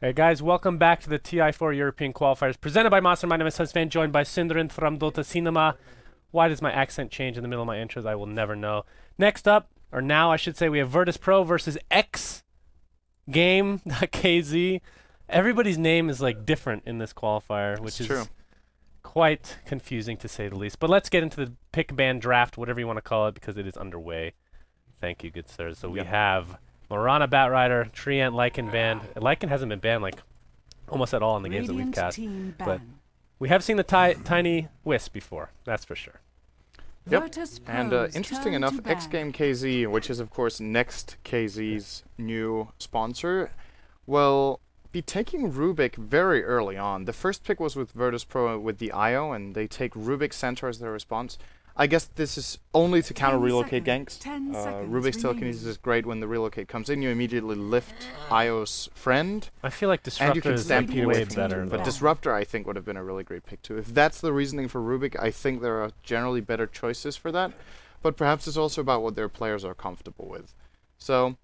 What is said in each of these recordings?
Hey guys, welcome back to the TI4 European Qualifiers presented by Monster. My name is Sven, joined by Sindren from Dota Cinema. Why does my accent change in the middle of my intros? I will never know. Next up, or now I should say, we have Virtus.Pro versus Xgame.kz. Everybody's name is like different in this qualifier, which is quite confusing to say the least. But let's get into the pick ban draft, whatever you want to call it, because it is underway. Thank you, good sirs. So we have Morana Batrider, Treant Lycan banned. Lycan hasn't been banned like almost at all in the games that we've cast. But we have seen the Tiny Wisp before, that's for sure. Yep, and interesting enough, Xgame.kz, which is of course next.kz's new sponsor, will be taking Rubik very early on. The first pick was with Virtus.Pro with the IO, and they take Rubik Centaur as their response. I guess this is only to counter relocate ganks. Rubik's telekinesis is great when the relocate comes in. You immediately lift IO's friend. I feel like Disruptor is way better. But Disruptor, I think, would have been a really great pick too. If that's the reasoning for Rubik, I think there are generally better choices for that. But perhaps it's also about what their players are comfortable with. So,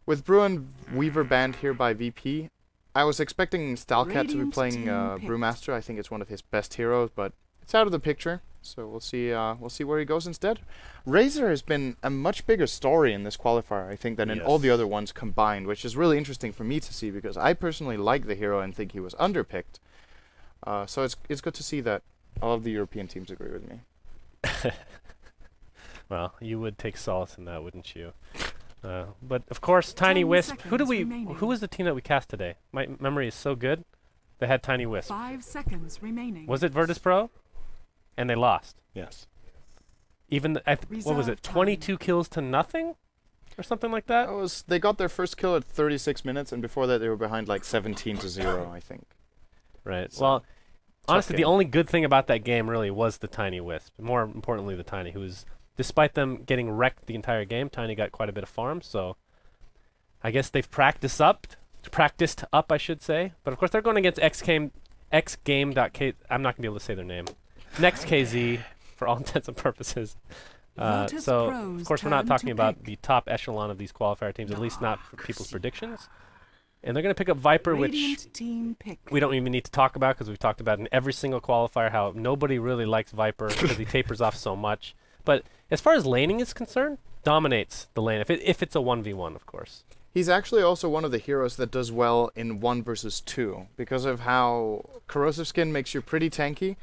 with Brew and Weaver banned here by VP, I was expecting Stalcat to be playing Brewmaster. I think it's one of his best heroes, but it's out of the picture. So we'll see where he goes instead. Razor has been a much bigger story in this qualifier, I think, than in all the other ones combined, which is really interesting for me to see because I personally like the hero and think he was underpicked. So it's good to see that all of the European teams agree with me. Well, you would take solace in that, wouldn't you? But of course, Tiny Wisp. Who was the team that we cast today? My memory is so good. They had Tiny Wisp. 5 seconds remaining. Was it Virtus.Pro? And they lost. Yes. Even what was it? 22 kills to nothing, or something like that. They got their first kill at 36 minutes, and before that they were behind like 17-0, I think. Right. So well, honestly, the only good thing about that game really was the Tiny Wisp. More importantly, the Tiny, who was, despite them getting wrecked the entire game, Tiny got quite a bit of farm. So I guess they've practiced up, I should say. But of course, they're going against Xgame.kz. I'm not gonna be able to say their name. Next.kz, for all intents and purposes. So, of course, we're not talking about the top echelon of these qualifier teams, at least not for people's predictions. And they're going to pick up Viper, which we don't even need to talk about because we've talked about in every single qualifier how nobody really likes Viper because he tapers off so much. But as far as laning is concerned, dominates the lane, if it's a 1v1, of course. He's actually also one of the heroes that does well in 1 versus 2 because of how Corrosive Skin makes you pretty tanky.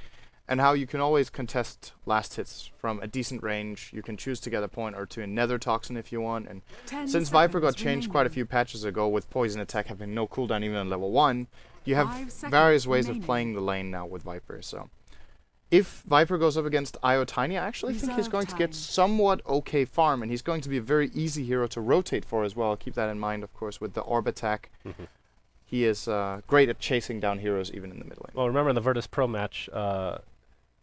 And how you can always contest last hits from a decent range. You can choose to get a point or two in Nether Toxin if you want. And since Viper got changed quite a few patches ago with Poison Attack having no cooldown even on level 1, you have various ways of playing the lane now with Viper. So if Viper goes up against IO Tiny, I actually think he's going to get somewhat okay farm. And he's going to be a very easy hero to rotate for as well. Keep that in mind, of course, with the Orb Attack. He is great at chasing down heroes even in the mid lane. Well, remember in the Virtus.Pro match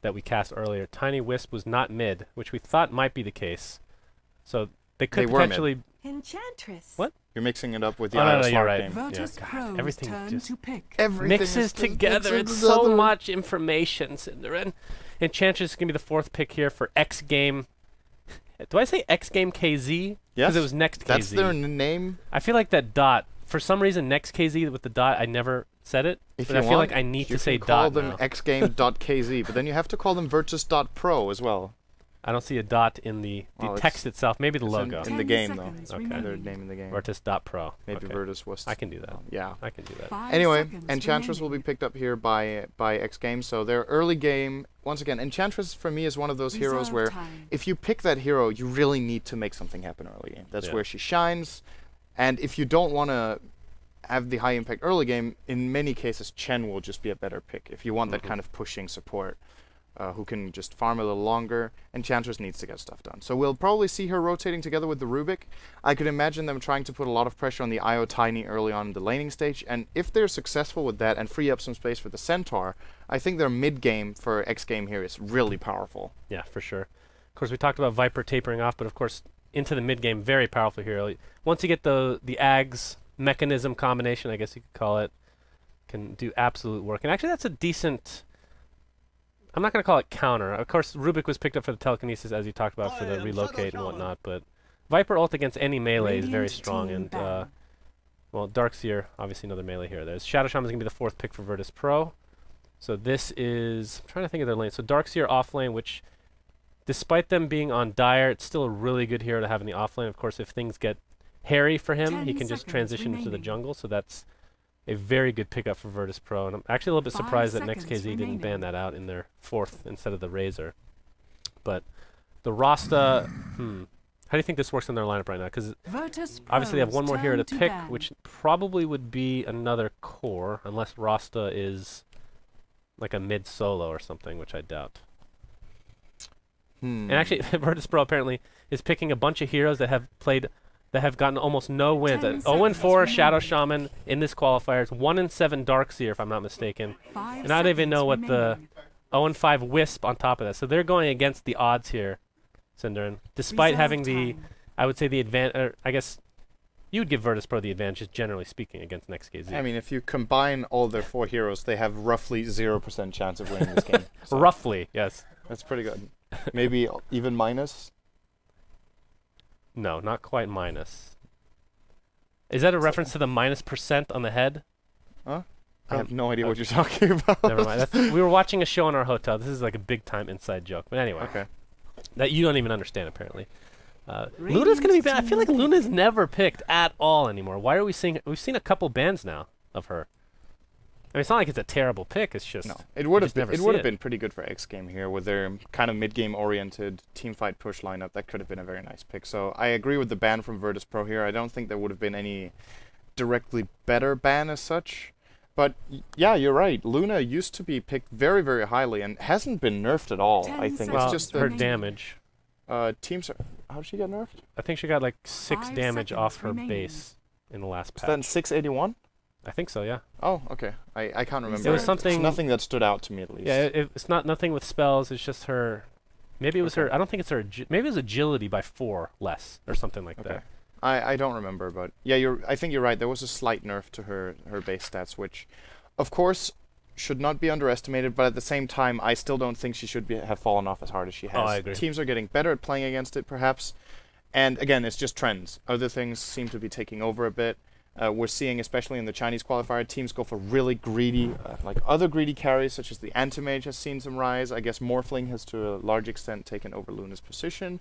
that we cast earlier, Tiny Wisp was not mid, which we thought might be the case. So they could potentially... Enchantress. What? You're mixing it up with the no, you're right. game. God, everything just everything mixes together. It's so much information. Enchantress is going to be the 4th pick here for Xgame. Do I say Xgame.kz? Yes. Because it was next.kz. That's their name. I feel like that dot, for some reason, next.kz with the dot, I never said it. If but I feel like I need to say dot now. You can call them Xgame.kz, but then you have to call them Virtus.Pro as well. I don't see a dot in the text itself. Maybe the logo. In the game, though. Okay. Their name in the game. Virtus.Pro. Maybe Virtus was... I can do that. Yeah. I can do that. Anyway, Enchantress will be picked up here by Xgame. So their early game... Once again, Enchantress for me is one of those heroes where if you pick that hero, you really need to make something happen early game. That's where she shines. And if you don't want to have the high impact early game, in many cases Chen will just be a better pick if you want that kind of pushing support who can just farm a little longer. Enchantress needs to get stuff done. So we'll probably see her rotating together with the Rubik. I could imagine them trying to put a lot of pressure on the IO Tiny early on in the laning stage, and if they're successful with that and free up some space for the Centaur, I think their mid game for Xgame here is really powerful. Yeah, for sure. Of course, we talked about Viper tapering off, but of course into the mid game, very powerful hero. Once you get the Ags mechanism combination, I guess you could call it, can do absolute work. And actually that's a decent, I'm not going to call it counter. Of course, Rubik was picked up for the telekinesis, as you talked about, for the relocate and whatnot, but Viper ult against any melee is very strong, and Well, Darkseer, obviously another melee hero. There's Shadow Shaman is going to be the 4th pick for Virtus.Pro. So this is... I'm trying to think of their lane. So Darkseer off lane, which, despite them being on Dire, it's still a really good hero to have in the off lane. Of course, if things get hairy for him, he can just transition into the jungle. So that's a very good pickup for Virtus.Pro. And I'm actually a little bit surprised that next.kz didn't ban that out in their 4th instead of the Razor. But the Rasta... How do you think this works in their lineup right now? Because obviously they have one more hero to pick, which probably would be another core, unless Rasta is like a mid-solo or something, which I doubt. And actually, Virtus.Pro apparently is picking a bunch of heroes that have gotten almost no wins. 0-4 Shadow Shaman in this qualifiers, 1-7 Darkseer, if I'm not mistaken. And I don't even know what the 0-5 Wisp on top of that. So they're going against the odds here, Cinderin, despite having the, I would say the advantage, I guess you would give Virtus.Pro the advantage, just generally speaking, against next.kz. I mean, if you combine all their 4 heroes, they have roughly 0% chance of winning this game. So roughly, yes. That's pretty good. Maybe even minus? No, not quite minus. Is that a reference to the -% on the head? Huh? I have no idea what you're talking about. Never mind. We were watching a show in our hotel. This is like a big-time inside joke. But anyway. Okay. That you don't even understand, apparently. Luna's going to be banned. I feel like Luna's never picked at all anymore. Why are we seeing... We've seen a couple bans now of her. I mean, it's not like it's a terrible pick. It's just... No. It would have been pretty good for Xgame here with their kind of mid-game oriented teamfight push lineup. That could have been a very nice pick. So I agree with the ban from Virtus.Pro here. I don't think there would have been any directly better ban as such. But yeah, you're right. Luna used to be picked very, very highly and hasn't been nerfed at all. I think well, it's just her damage. Teams. How did she get nerfed? I think she got like 6 damage off her base in the last patch. Was that in 681? I think so. Yeah. Oh, okay. I can't remember. It was something. It's nothing that stood out to me at least. Yeah, it's not nothing with spells. It's just her. Maybe it was her. I don't think it's her. Maybe it was agility by 4 less or something like that. I don't remember, but yeah, I think you're right. There was a slight nerf to her base stats, which, of course, should not be underestimated. But at the same time, I still don't think she should have fallen off as hard as she has. Oh, I agree. Teams are getting better at playing against it, perhaps. And again, it's just trends. Other things seem to be taking over a bit. We're seeing, especially in the Chinese qualifier, teams go for really greedy, like other greedy carries, such as the Anti-Mage has seen some rise. I guess Morphling has, to a large extent, taken over Luna's position.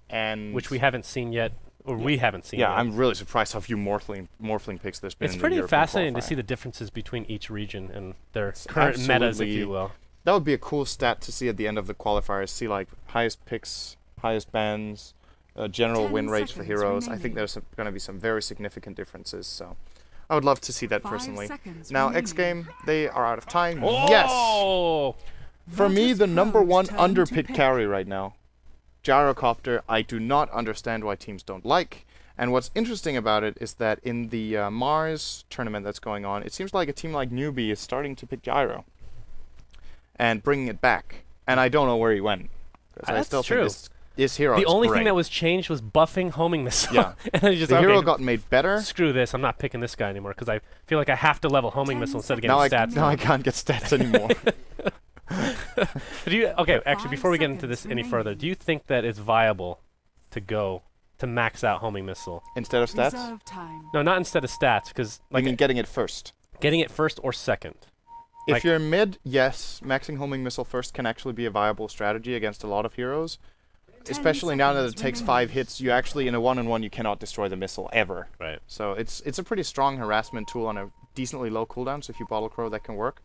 And which we haven't seen yet. Or we haven't seen. Yeah, yet. I'm really surprised how few Morphling picks there's been. It's in pretty the European fascinating to qualifier. see the differences between each region and their current metas, if you will. That would be a cool stat to see at the end of the qualifiers. See like highest picks, highest bans, general win rates for heroes. I think there's going to be some very significant differences. So I would love to see that personally. Now Xgame, they are out of time. Oh! Yes. For me, the #1 underpicked carry right now. Gyrocopter, I do not understand why teams don't like. And what's interesting about it is that in the Mars tournament that's going on, it seems like a team like Newbie is starting to pick Gyro and bringing it back. And I don't know where he went. That's I still true. think this hero is The only great. thing that was changed was buffing homing missile. Yeah. And then just, the hero got made better. Screw this, I'm not picking this guy anymore because I feel like I have to level homing missile instead of getting stats. Now I can't get stats anymore. Actually, before we get into this any further, do you think that it's viable to go to max out homing missile instead of stats? No, not instead of stats, because like, I mean getting it first. Getting it first or second. If like, you're mid, yes, maxing homing missile first can actually be a viable strategy against a lot of heroes. Especially now that it takes 5 hits, you actually in a 1-on-1 you cannot destroy the missile ever. Right. So it's a pretty strong harassment tool on a decently low cooldown. So if you bottle crow, that can work.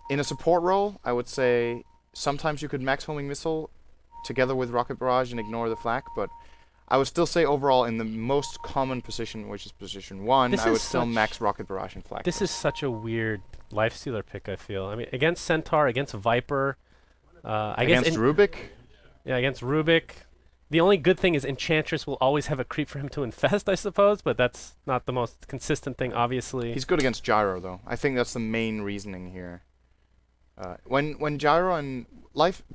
In a support role, I would say sometimes you could max homing missile together with rocket barrage and ignore the flak, but I would still say overall in the most common position, which is position 1, I would still max rocket barrage and flak. This is such a weird lifestealer pick, I feel. I mean, against Centaur, against Viper, against Rubik. Yeah, against Rubik. The only good thing is Enchantress will always have a creep for him to infest, I suppose, but that's not the most consistent thing, obviously. He's good against Gyro, though. I think that's the main reasoning here. When Gyro and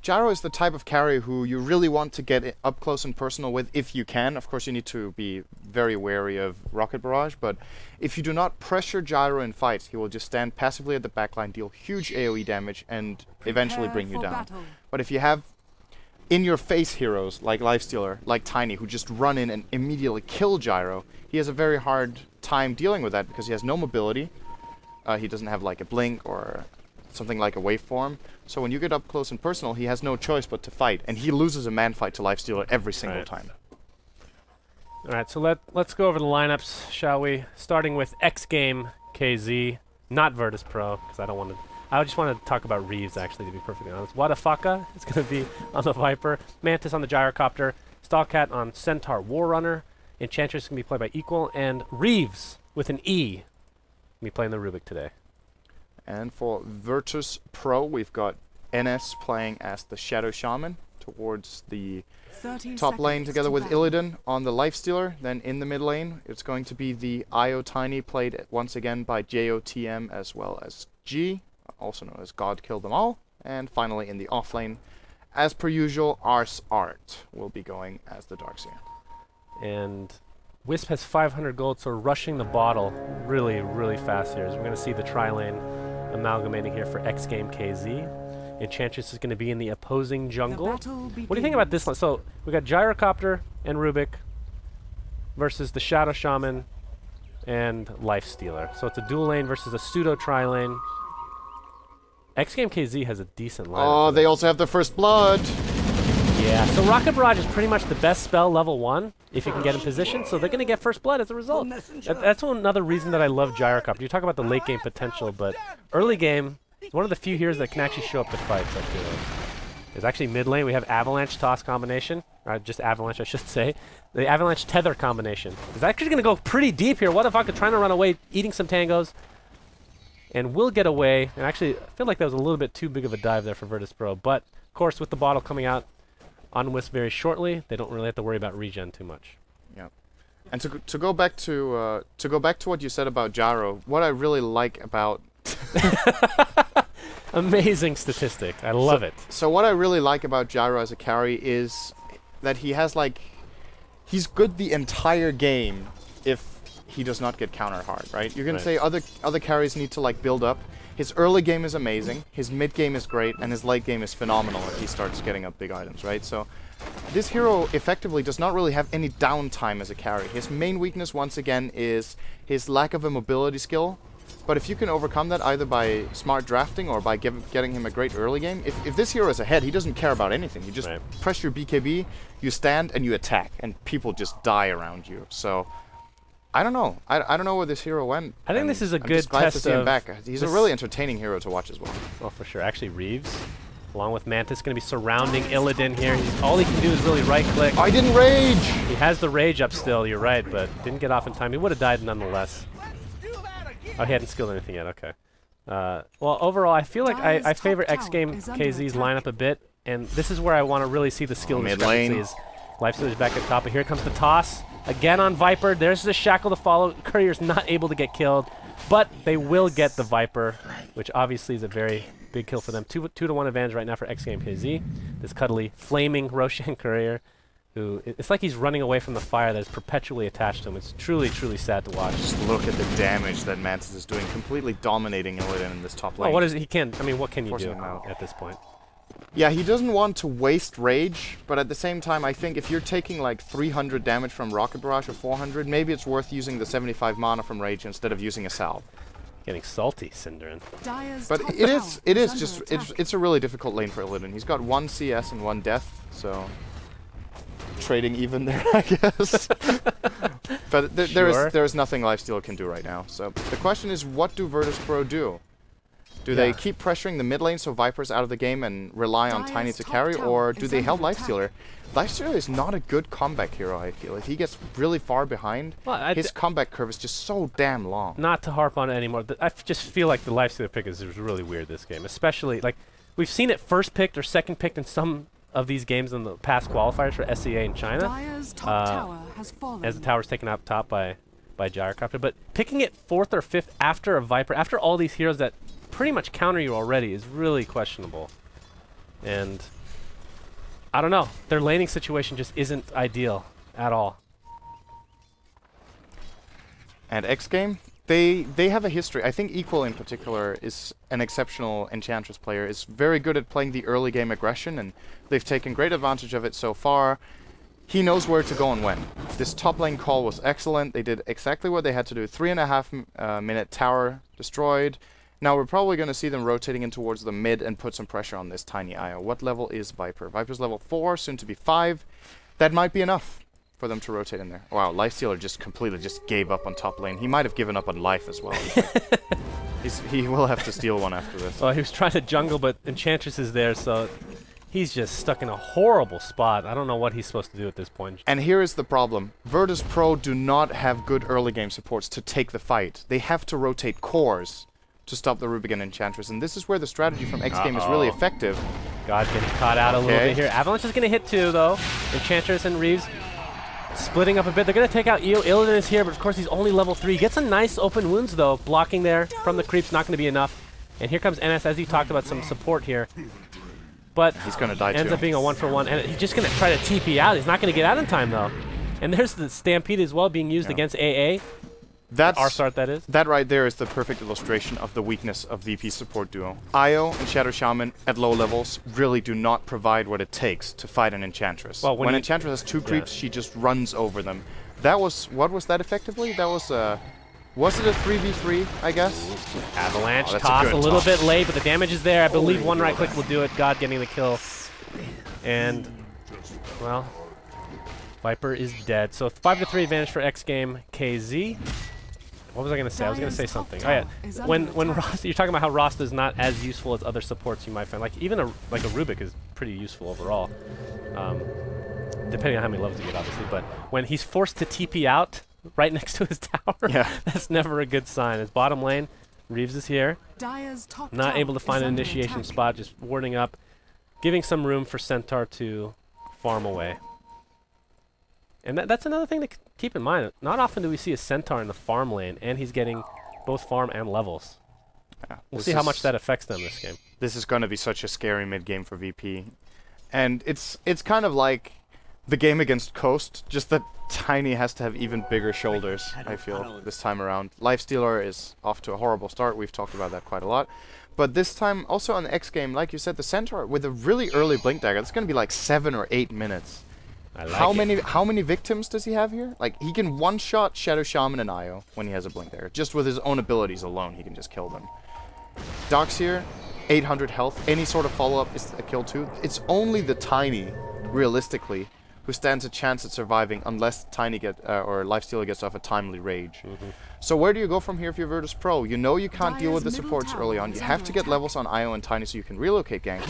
Gyro is the type of carry who you really want to get up close and personal with if you can. Of course, you need to be very wary of Rocket Barrage, but if you do not pressure Gyro in fights, he will just stand passively at the backline, deal huge AoE damage, and eventually bring you down. But if you have in-your-face heroes like Lifestealer, like Tiny, who just run in and immediately kill Gyro, he has a very hard time dealing with that because he has no mobility. He doesn't have like a blink or something like a waveform. So when you get up close and personal, he has no choice but to fight, and he loses a man fight to Lifestealer every single time. All right, so let's go over the lineups, shall we? Starting with Xgame.kz, not Virtus.Pro, because I just want to talk about Reeves, actually, to be perfectly honest. Wadafaka is going to be on the Viper, Mantis on the Gyrocopter, Stalkat on Centaur Warrunner, Enchantress is going to be played by Equal, and Reeves with an E going to be playing the Rubik today. And for Virtus.Pro, we've got NS playing as the Shadow Shaman towards the top lane together with Illidan on the Lifestealer. Then in the mid lane, it's going to be the IO Tiny played once again by JOTM as well as G, also known as God Kill Them All. And finally in the off lane, as per usual, Ars Art will be going as the Darkseer. And Wisp has 500 gold, so rushing the bottle really, really fast here. As we're going to see the tri-lane amalgamating here for Xgame.kz. Enchantress is going to be in the opposing jungle. What do you think about this one? So we got Gyrocopter and Rubik versus the Shadow Shaman and Lifestealer. So it's a dual lane versus a pseudo tri-lane. Xgame.kz has a decent lineup. Oh, they also have the First Blood. Yeah, so Rocket Barrage is pretty much the best spell level 1 if you can get in position, so they're going to get First Blood as a result. That's another reason that I love Gyrocopter. You talk about the late game potential, but early game, one of the few heroes that can actually show up to fights, I feel like. There's actually mid lane, we have Avalanche Toss combination, or just Avalanche I should say. The Avalanche Tether combination is actually going to go pretty deep here. What if I could trying to run away, eating some tangos, and will get away. And actually, I feel like that was a little bit too big of a dive there for Virtus.Pro, but of course with the bottle coming out on Wisp very shortly, they don't really have to worry about regen too much. Yeah, and to go back to what you said about Gyro, what I really like about amazing statistic, I love it. So what I really like about Gyro as a carry is that he has he's good the entire game if he does not get countered hard, right? You're gonna say other carries need to build up. His early game is amazing, his mid game is great, and his late game is phenomenal if he starts getting up big items, right? So this hero effectively does not really have any downtime as a carry. His main weakness, once again, is his lack of a mobility skill. But if you can overcome that either by smart drafting or by getting him a great early game, if this hero is ahead, he doesn't care about anything. You just press your BKB, you stand, and you attack, and people just die around you. So I don't know. I don't know where this hero went. I think this is a good glad test to see him back. He's a really entertaining hero to watch as well. Oh, for sure. Actually, Reeves, along with Mantis, going to be surrounding Illidan here. All he can do is really right-click. I didn't rage! He has the rage up still, you're right, but didn't get off in time. He would have died nonetheless. Oh, he hadn't skilled anything yet, okay. Well, overall, I feel like I favor Xgame.kz's lineup a bit, and this is where I want to really see the skill discrepancies. Lifestealer's back at top, and here comes the toss. Again on Viper, there's the shackle to follow. Courier's not able to get killed, but they will get the Viper, which obviously is a very big kill for them. 2-to-1 advantage right now for Xgame.kz. This cuddly, flaming Roshan Courier, who, it's like he's running away from the fire that is perpetually attached to him. It's truly, truly sad to watch. Just look at the damage that Mantis is doing, completely dominating Illidan in this top lane. Oh, what is it? He can't, I mean, what can you do at this point? Yeah, he doesn't want to waste rage, but at the same time, I think if you're taking 300 damage from Rocket Barrage or 400, maybe it's worth using the 75 mana from rage instead of using a salve. Getting salty, Synderin. But it's a really difficult lane for Illidan. He's got 1 CS and 1 death, so trading even there, I guess. But there is nothing Lifestealer can do right now. So the question is, what do Virtus.Pro do? Do they keep pressuring the mid lane so Viper's out of the game and rely on Tiny to carry, or do they help Lifestealer? Lifestealer is not a good comeback hero, I feel. If he gets really far behind, his comeback curve is just so damn long. Not to harp on it anymore, I just feel like the Lifestealer pick is really weird this game. Especially, we've seen it first picked or second picked in some of these games in the past qualifiers for SEA in China. As the tower's taken out top by Gyrocopter. But picking it 4th or 5th after a Viper, after all these heroes that pretty much counter you already, is really questionable. And I don't know, their laning situation just isn't ideal at all. And Xgame, they have a history. I think Equal in particular is an exceptional Enchantress player. Is very good at playing the early game aggression, and they've taken great advantage of it so far. He knows where to go and when. This top lane call was excellent. They did exactly what they had to do. 3.5 minute tower destroyed. Now we're probably going to see them rotating in towards the mid and put some pressure on this tiny IO. What level is Viper? Viper's level 4, soon to be 5. That might be enough for them to rotate in there. Wow, Lifestealer just completely just gave up on top lane. He might have given up on life as well. He will have to steal one after this. Well, he was trying to jungle, but Enchantress is there, so he's just stuck in a horrible spot. I don't know what he's supposed to do at this point. And here is the problem. Virtus.Pro do not have good early game supports to take the fight. They have to rotate cores to stop the Rubigan Enchantress, and this is where the strategy from Xgame is really effective. God getting caught out a little bit here. Avalanche is going to hit too, though. Enchantress and Reeves splitting up a bit. They're going to take out Io. Illidan is here, but of course he's only level 3. Gets a nice open wounds, though. Blocking there from the creeps, not going to be enough. And here comes NS, as you talked about, some support here. But he's going to die ends too. Up being a 1-for-1, and he's just going to try to TP out. He's not going to get out in time, though. And there's the Stampede as well being used against AA. That's Arsart, that is. That right there is the perfect illustration of the weakness of VP support duo. Io and Shadow Shaman at low levels really do not provide what it takes to fight an Enchantress. Well, when Enchantress has 2 creeps, she just runs over them. That was, what was that effectively? That was it a 3v3, I guess? Avalanche toss a little bit late, but the damage is there. I believe one right click will do it. God getting the kill. And, well, Viper is dead. So 5-3 advantage for Xgame.kz. What was I going to say? I was going to say something. Oh yeah, when Rasta, you're talking about how Rasta is not as useful as other supports you might find. Like even a Rubik is pretty useful overall, depending on how many levels you get, obviously. But when he's forced to TP out right next to his tower, that's never a good sign. His bottom lane, Reeves is here, not able to find an initiation spot, just warding up, giving some room for Centaur to farm away. And that's another thing to keep in mind. Not often do we see a Centaur in the farm lane, and he's getting both farm and levels. Yeah, we'll see how much that affects them this game. This is going to be such a scary mid-game for VP. And it's kind of like the game against Coast, just that Tiny has to have even bigger shoulders, I feel, this time around. Lifestealer is off to a horrible start. We've talked about that quite a lot. But this time, also on the Xgame, like you said, the Centaur with a really early Blink Dagger, that's going to be like 7 or 8 minutes. How many victims does he have here? Like, he can one-shot Shadow Shaman and Io when he has a Blink Dagger. Just with his own abilities alone, he can just kill them. Doc's here, 800 health. Any sort of follow-up is a kill too. It's only the Tiny, realistically, who stands a chance at surviving unless Tiny or Lifestealer gets off a timely rage. So where do you go from here if you're Virtus.Pro? You know you can't deal with the supports early on. You have to get levels on Io and Tiny so you can relocate gank.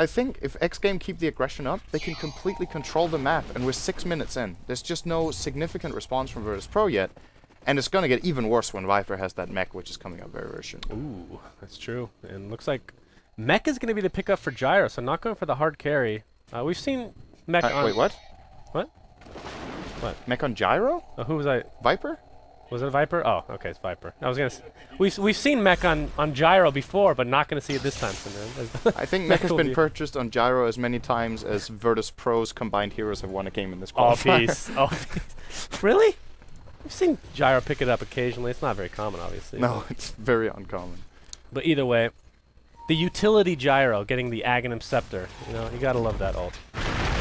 I think if Xgame keep the aggression up, they can completely control the map, and we're 6 minutes in. There's just no significant response from Virtus.Pro yet, and it's going to get even worse when Viper has that mech, which is coming up very, very soon. Ooh, that's true. And looks like mech is going to be the pickup for Gyro, so not going for the hard carry. We've seen mech on... Wait, what? What? What? Mech on Gyro? Who was I? Viper? Was it Viper? Oh, okay, it's Viper. I was gonna. We've seen mech on Gyro before, but not gonna see it this time. I think mech has been purchased on Gyro as many times as Virtus.Pro's combined heroes have won a game in this qualifier. Oh, peace. Really? We've seen Gyro pick it up occasionally. It's not very common, obviously. No, it's very uncommon. But either way, the utility Gyro getting the Aghanim Scepter. You know, you gotta love that ult.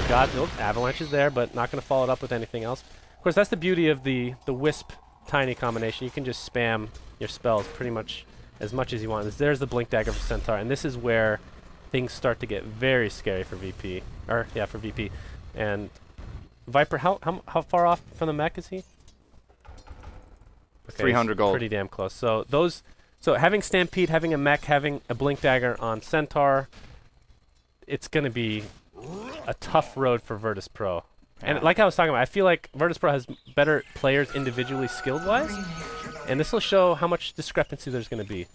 God, Avalanche is there, but not gonna follow it up with anything else. Of course, that's the beauty of the Wisp Tiny combination. You can just spam your spells pretty much as you want. There's the Blink Dagger for Centaur, and this is where things start to get very scary for VP. For VP. And Viper, how far off from the mech is he? Okay, 300 gold. Pretty damn close. So having Stampede, having a mech, having a Blink Dagger on Centaur, it's going to be a tough road for Virtus.Pro. And like I was talking about, I feel like Virtus.Pro has better players individually skilled-wise, and this will show how much discrepancy there's going to be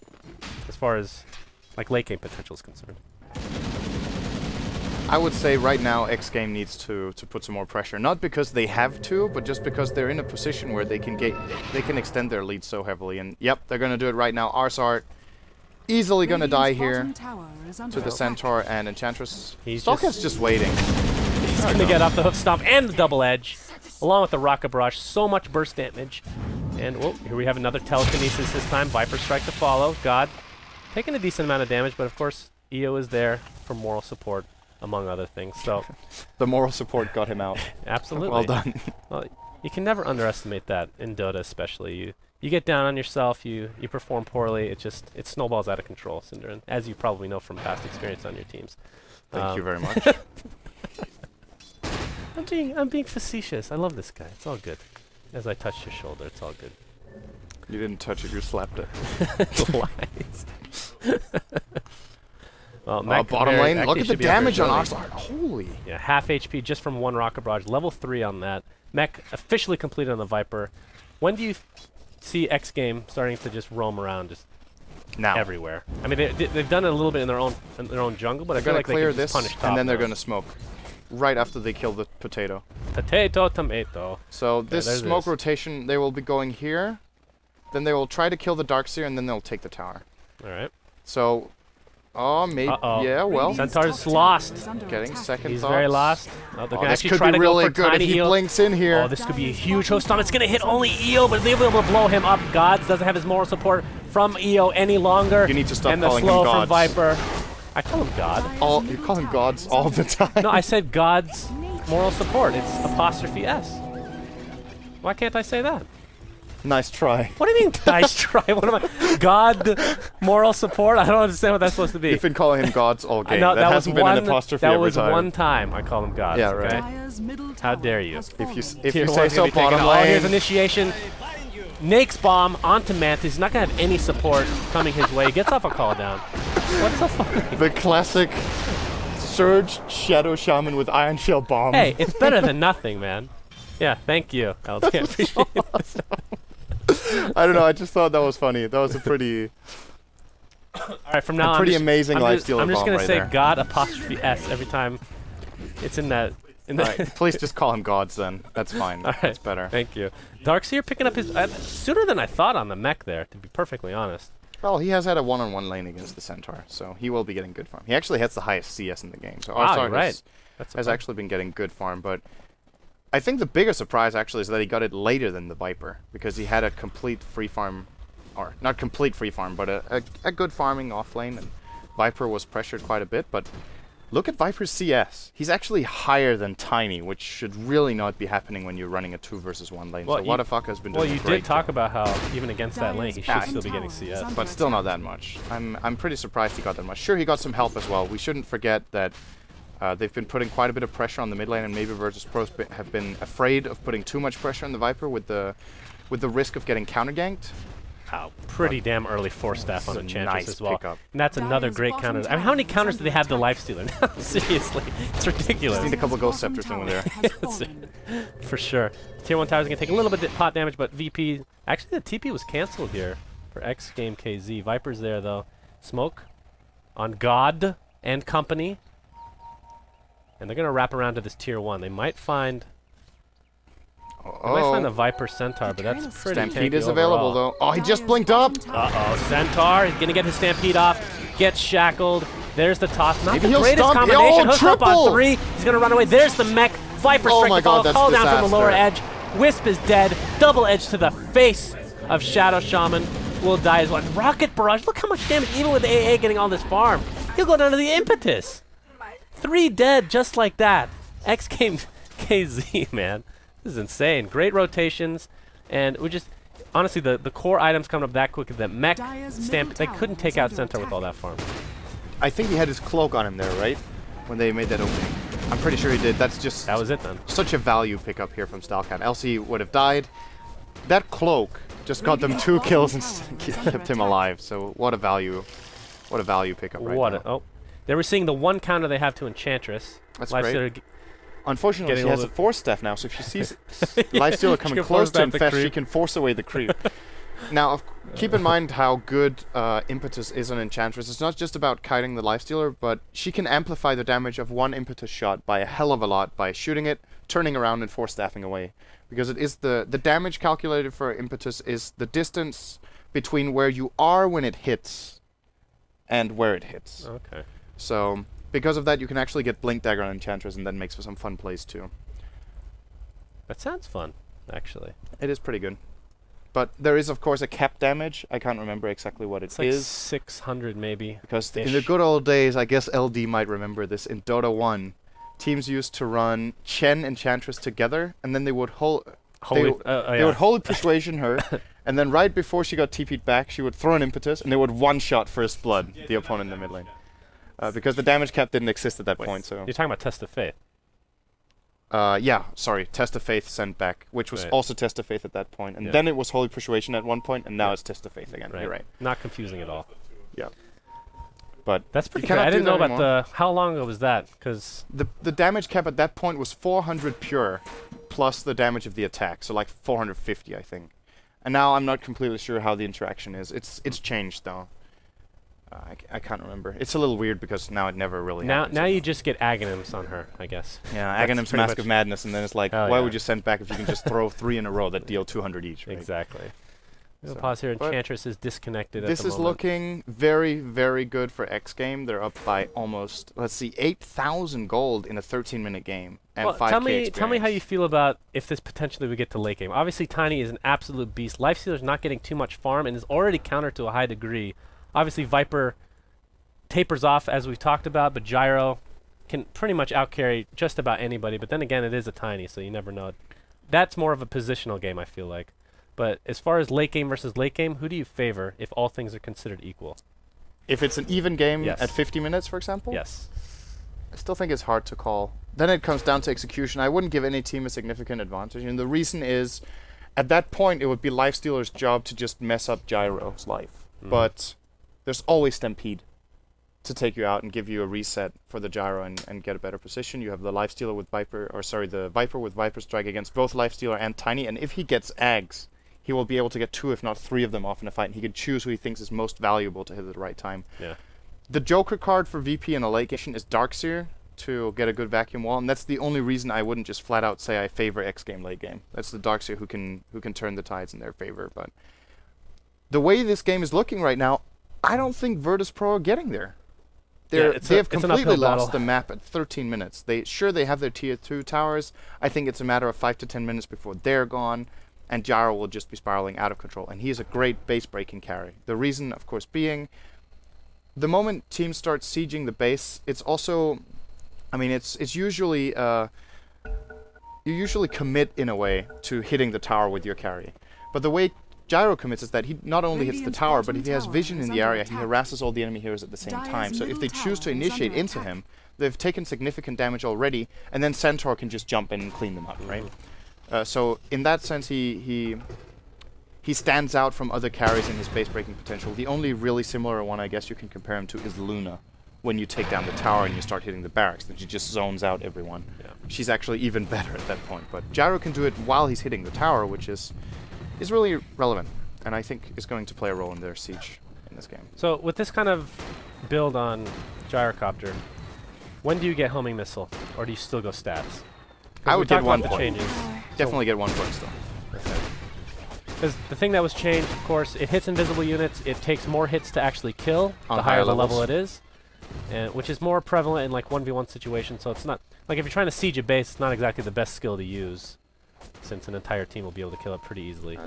as far as like late game potential is concerned. I would say right now Xgame needs to put some more pressure, not because they have to, but just because they're in a position where they can extend their lead so heavily. And yep, they're going to do it right now. Arsart easily going to die here to the Centaur and Enchantress. Stalker's just waiting. He's going to get off the hoof stomp and the double edge, along with the rocket barrage. So much burst damage. And whoa, here we have another telekinesis this time. Viper strike to follow. God taking a decent amount of damage, but of course EO is there for moral support, among other things. So the moral support got him out. Absolutely. Well done. Well, you can never underestimate that in Dota, especially. You get down on yourself, you perform poorly, it snowballs out of control, Cinderin, as you probably know from past experience on your teams. Thank you very much. I'm being facetious. I love this guy. It's all good. As I touched your shoulder, it's all good. You didn't touch it, you slapped it. Lies. Well, bottom lane, look at the damage on Oxlard. Holy. Yeah, half HP just from one rocket barrage. Level 3 on that. Mech officially completed on the Viper. When do you see Xgame starting to just roam around just now everywhere? I mean, they've done it a little bit in their own jungle, but I feel like they can just punish top, and then they're going to smoke right after they kill the potato. Potato, tomato. So this smoke rotation, they will be going here. Then they will try to kill the Darkseer, and then they'll take the tower. All right. So, maybe. Yeah, well. Centaur's lost. Getting second He's thoughts. very lost. Oh, they're this could be really good if he blinks in here. Oh, this could be a huge host on. It's going to hit only EO, but they'll be able to blow him up. Gods doesn't have his moral support from EO any longer. You need to stop calling him Gods. From Viper. I call him God. You call him Gods all the time. No, I said God's moral support. It's apostrophe S. Why can't I say that? Nice try. What do you mean, nice try? What am I? God, moral support? I don't understand what that's supposed to be. You've been calling him Gods all game. No, that hasn't been an apostrophe every time. That was one time I called him Gods. Yeah, right. Okay? How dare you? If you say so, bottom lane. Here's initiation. Nake's bomb onto Mantis. He's not going to have any support coming his way. He gets off a call down. What's so funny? The classic Surge Shadow Shaman with Iron Shell bomb. Hey, it's better than nothing, man. Yeah, thank you, LD. I appreciate it. I don't know, I just thought that was funny. That was a pretty... Alright, from now on, pretty amazing lifestealer bomb. I'm just going to say there. God apostrophe S every time it's in that... Alright, please just call him Gods then. That's fine. That's better. Thank you. Darkseer picking up his... sooner than I thought on the mech there, to be perfectly honest. Well, he has had a one-on-one lane against the Centaur, so he will be getting good farm. He actually has the highest CS in the game, so has actually been getting good farm, but I think the bigger surprise actually is that he got it later than the Viper, because he had a complete free farm, or not complete free farm, but a good farming off lane, and Viper was pressured quite a bit, but look at Viper's CS. He's actually higher than Tiny, which should really not be happening when you're running a 2 versus 1 lane. Well, so Whatafaka has been doing Well, you did talk about how even against that lane, he should still be getting CS. But still not that much. I'm pretty surprised he got that much. Sure, he got some help as well. We shouldn't forget that they've been putting quite a bit of pressure on the mid lane, and maybe Virtus.Pro have been afraid of putting too much pressure on the Viper with the risk of getting counter-ganked. Pretty damn early Force Staff on Enchantress as well. Pickup. And that's another great counter. I mean, how many counters do they have the Lifestealer now? Seriously, it's ridiculous. Just need a couple Ghost Scepters over there. For sure. Tier 1 tower's going to take a little bit of pot damage, but VP... Actually, the TP was cancelled here for Xgame.kz. Viper's there, though. Smoke on God and company. And they're going to wrap around to this Tier 1. They might find... They might find the Viper Centaur, but that's pretty Stampede is available, though. Oh, he just blinked up! Uh-oh, Centaur is going to get his Stampede off. Gets shackled. There's the toss. Not Maybe the greatest combination. Hooks up on 3. He's going to run away. There's the mech. Viper strike to call down from the lower edge. Wisp is dead. Double edge to the face of Shadow Shaman. Will die as well. Rocket Barrage. Look how much damage, even with AA getting all this farm. He'll go down to the Impetus. 3 dead just like that. Xgame.kz, man. This is insane. Great rotations, and we just honestly the core items coming up that quick. That mech stamp, they couldn't take out Centaur with all that farm. I think he had his cloak on him there, right? When they made that opening. I'm pretty sure he did. That was it then. Such a value pickup here from Stalcat. else he would have died. That cloak just got them 2 kills and kept him alive. So what a value pickup right now. They were seeing the one counter they have to Enchantress. That's great. Unfortunately, she has a Force Staff now, so if she sees Lifestealer coming close to Infest, she can force away the creep. Now, keep in mind how good Impetus is on Enchantress. It's not just about kiting the Lifestealer, but she can amplify the damage of one Impetus shot by a hell of a lot by shooting it, turning around, and Force Staffing away. Because it is the damage calculated for Impetus is the distance between where you are when it hits and where it hits. Okay. So... because of that, you can actually get Blink Dagger on Enchantress, and that makes for some fun plays too. That sounds fun, actually. It is pretty good. But there is, of course, a cap damage. I can't remember exactly what it's like 600 maybe. Because in the good old days, I guess LD might remember this, in Dota 1, teams used to run Chen Enchantress together, and then they would they would holy persuasion her, and then right before she got TP'd back, she would throw an impetus, and they would one-shot first blood the opponent in the mid lane. Because the damage cap didn't exist at that point. So you're talking about Test of Faith. Yeah, sorry, Test of Faith sent back, which was also Test of Faith at that point, and then it was Holy Persuasion at one point, and now it's Test of Faith again. You're right. Not confusing at all. Yeah. But that's pretty good. I didn't know about the... How long ago was that? Because the damage cap at that point was 400 pure, plus the damage of the attack, so like 450, I think. And now I'm not completely sure how the interaction is. It's changed, though. I can't remember. It's a little weird because now it never really happens. Now you just get Aghanims on her, I guess. Yeah, Aghanim's Mask of Madness, and then it's like, why would you send back if you can just throw 3 in a row that deal 200 each, right? Exactly. We'll pause here. Enchantress is disconnected at the moment. This is looking very, very good for Xgame. They're up by almost, let's see, 8,000 gold in a 13-minute game. And 5K tell me how you feel about if this potentially would get to late game. Obviously, Tiny is an absolute beast. Lifestealer's not getting too much farm and is already countered to a high degree. Obviously, Viper tapers off, as we've talked about, but Gyro can pretty much outcarry just about anybody. But then again, it is a Tiny, so you never know. That's more of a positional game, I feel like. But as far as late game versus late game, who do you favor if all things are considered equal? If it's an even game at 50 minutes, for example? Yes. I still think it's hard to call. Then it comes down to execution. I wouldn't give any team a significant advantage. And the reason is, at that point, it would be Lifestealer's job to just mess up Gyro's life. But there's always Stampede to take you out and give you a reset for the Gyro and get a better position. You have the Lifestealer with Viper, or sorry, the Viper with Viper Strike against both Lifestealer and Tiny. And if he gets Ags, he will be able to get 2, if not 3 of them off in a fight. And he can choose who he thinks is most valuable to hit at the right time. Yeah. The Joker card for VP in a late game is Darkseer to get a good vacuum wall, and that's the only reason I wouldn't just flat out say I favor Xgame late game. That's the Darkseer who can turn the tides in their favor. But the way this game is looking right now, I don't think Virtus.Pro are getting there. They have completely lost the map at 13 minutes. They have their tier 2 towers. I think it's a matter of 5 to 10 minutes before they're gone, and Gyro will just be spiraling out of control. And he is a great base breaking carry. The reason, of course, being the moment teams start sieging the base, it's also, I mean, it's usually you usually commit in a way to hitting the tower with your carry. But the way Gyro commits is that he not only hits the tower, but if he has vision in the area, he harasses all the enemy heroes at the same time. So if they choose to initiate into him, they've taken significant damage already, and then Centaur can just jump in and clean them up, right? So in that sense, he stands out from other carries in his base breaking potential. The only really similar one I guess you can compare him to is Luna. When you take down the tower and you start hitting the barracks, then she just zones out everyone. Yeah. She's actually even better at that point. But Gyro can do it while he's hitting the tower, which is really relevant, and I think is going to play a role in their siege in this game. So with this kind of build on Gyrocopter, when do you get homing missile, or do you still go stats? I would get 1 point. Definitely get 1 point still. Okay. Because the thing that was changed, of course, it hits invisible units. It takes more hits to actually kill the higher the level it is, and which is more prevalent in like 1v1 situations. So it's not like if you're trying to siege a base, it's not exactly the best skill to use, since an entire team will be able to kill it pretty easily.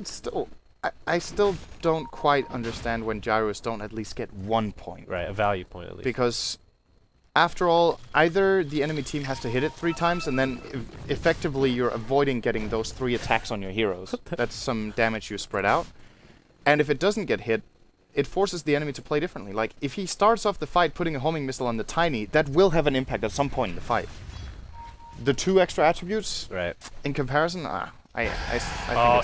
I still don't quite understand when Gyros don't at least get 1 point. Right, a value point at least. Because, after all, either the enemy team has to hit it 3 times, and then effectively you're avoiding getting those 3 attacks on your heroes. That's some damage you spread out. And if it doesn't get hit, it forces the enemy to play differently. Like, if he starts off the fight putting a homing missile on the Tiny, that will have an impact at some point in the fight. The 2 extra attributes, right? In comparison, I think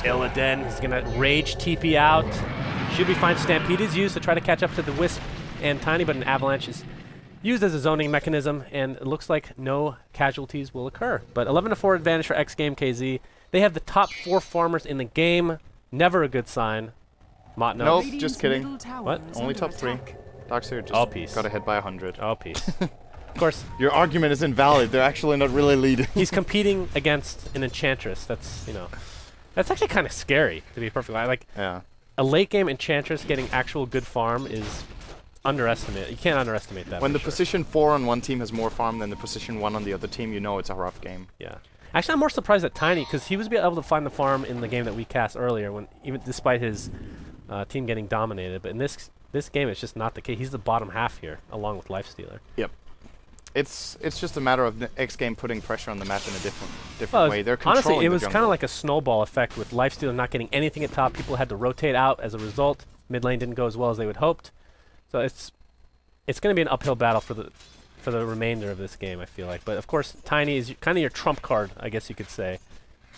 Illidan is gonna rage TP out. Should be fine. Stampede is used to try to catch up to the Wisp and Tiny, but an Avalanche is used as a zoning mechanism, and it looks like no casualties will occur. But 11-4 advantage for Xgame.kz. They have the top 4 farmers in the game. Never a good sign. Mott knows. Nope, just kidding. What? Only top 3. Darkseer just got ahead by 100. Oh, peace. Of course. Your argument is invalid. They're actually not really leading. He's competing against an Enchantress. That's, you know, that's actually kind of scary, to be perfectly honest. Like, a late game Enchantress getting actual good farm is underestimated. You can't underestimate that. When the position 4 on one team has more farm than the position 1 on the other team, you know it's a rough game. Yeah. Actually, I'm more surprised at Tiny, because he was able to find the farm in the game that we cast earlier, when even despite his team getting dominated. But in this game, it's just not the case. He's the bottom half here, along with Lifestealer. Yep. It's just a matter of X Game putting pressure on the map in a different way. They're controlling honestly, it was kind of like a snowball effect with Lifestealer not getting anything at top. People had to rotate out as a result. Mid lane didn't go as well as they would hoped. So it's going to be an uphill battle for the remainder of this game, I feel like. But of course, Tiny is kind of your trump card, I guess you could say.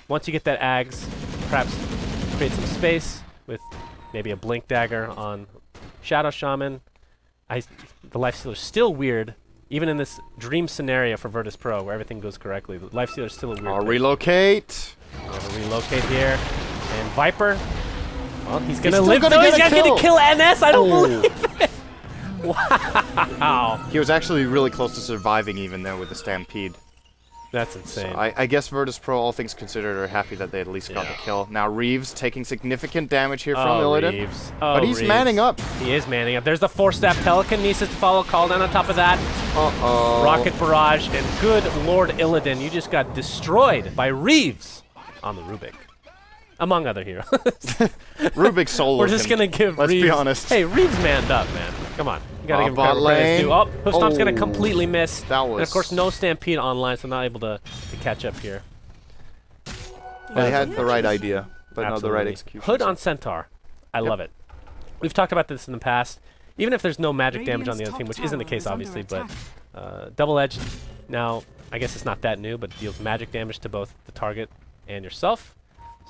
Once you get that Ags, perhaps create some space with maybe a Blink Dagger on Shadow Shaman. The Lifestealer's still weird. Even in this dream scenario for Virtus.Pro, where everything goes correctly, the Lifestealer is still a weird I'll relocate. We have a relocate here. And Viper, well, he's going to still live, gonna though. get He's a going to kill NS. I don't Oh. believe it. Wow. He was actually really close to surviving even there with the Stampede. That's insane. So I guess Virtus.Pro, all things considered, are happy that they at least got the kill. Now Reeves taking significant damage here from Illidan. Reeves. But he's Reeves. manning up. He is manning up. There's the 4-staff telekinesis to follow. Call down on top of that. Uh-oh. Rocket Barrage. And good Lord Illidan, you just got destroyed by Reeves on the Rubik. Among other heroes. Rubik soloed We're just him. going to give Let's Reeves... be honest. Hey, Reeves manned up, man. Come on. You got to give him bot credit due. Oh, Hoofstomp's going to Oh. completely miss. That was... And of course, no Stampede online, so not able to catch up here. They had the right idea, but not the right Absolutely. execution. Hood on Centaur. I love it. We've talked about this in the past. Even if there's no magic damage on the other team, which isn't the case, obviously, but double-edged, now, I guess it's not that new, but deals magic damage to both the target and yourself.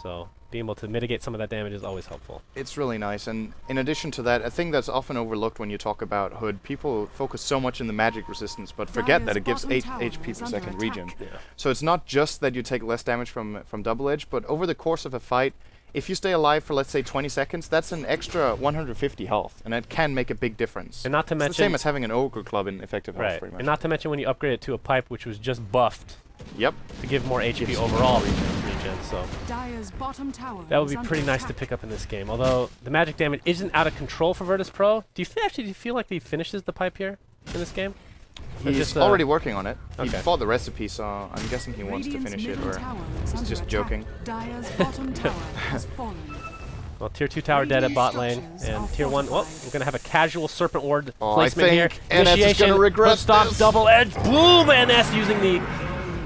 So being able to mitigate some of that damage is always helpful. It's really nice, and in addition to that, a thing that's often overlooked when you talk about Hood, people focus so much in the magic resistance, but forget that it gives 8 HP per second regen. Yeah. So it's not just that you take less damage from double edge, but over the course of a fight, if you stay alive for, let's say, 20 seconds, that's an extra 150 health, and it can make a big difference. And not to mention... It's the same as having an Ogre Club in effective health, Right. pretty much. And not to mention when you upgrade it to a pipe, which was just buffed Yep. to give more HP overall regen, so Dire's bottom tower that would be is pretty under nice to attack. pick up in this game. Although the magic damage isn't out of control for Virtus.Pro. Do you feel like he finishes the pipe here in this game? Or He's just, already working on it. He okay. fought the recipe, so I'm guessing he wants to Radiant's finish it, middle or tower is he's under just attack. joking. Dire's bottom tower has fallen. Well, Tier 2 tower dead at bot lane, Structures and are Tier 1, well, fortified. we're going to have a casual Serpent Ward Oh, placement I here. think NS is Initiation, gonna regret stop, this. double edge, boom, NS using the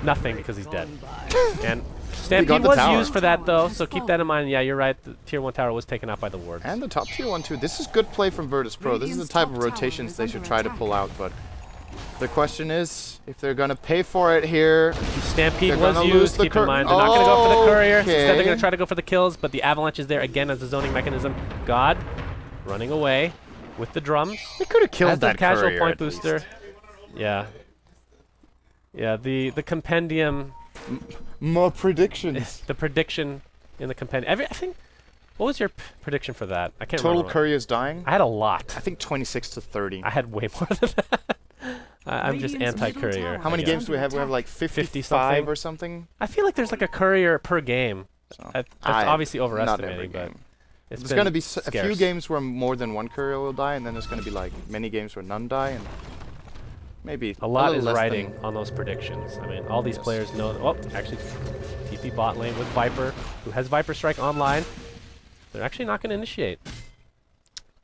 nothing because he's dead. And Stampede the was tower. used for that though, so keep that in mind. Yeah, you're right, the Tier 1 tower was taken out by the wards. And the top tier 1 too. This is good play from Virtus.Pro. This is the Radiant's type of top tower rotations is they under should try to attack. pull out, but the question is if they're gonna pay for it here. Stampede They're was gonna lose used, the keep in mind. They're not going to go for the courier. Instead, they're going Okay. to try to go for the kills, but the avalanche is there again as a zoning mechanism. God running away with the drums. They could have killed As the that casual courier point at least. booster. Yeah. Yeah, the compendium, More predictions. the prediction in the compendium. I think, what was your prediction for that? I can't Total remember. couriers dying. I had a lot. I think 26 to 30. I had way more than that. I'm just Radiant's middle anti-courier. tower How many I guess. games do we have? We have like 50 55 something. or something. I feel like there's like a courier per game. So That's I- obviously not every overestimating, but game. it's There's going to been be a few scarce. games where more than one courier will die, and then there's going to be like many games where none die, and maybe A lot little is less riding than- on those predictions. I mean, all these Yes. players know. Oh, actually, TP bot lane with Viper, who has Viper Strike online. They're actually not going to initiate.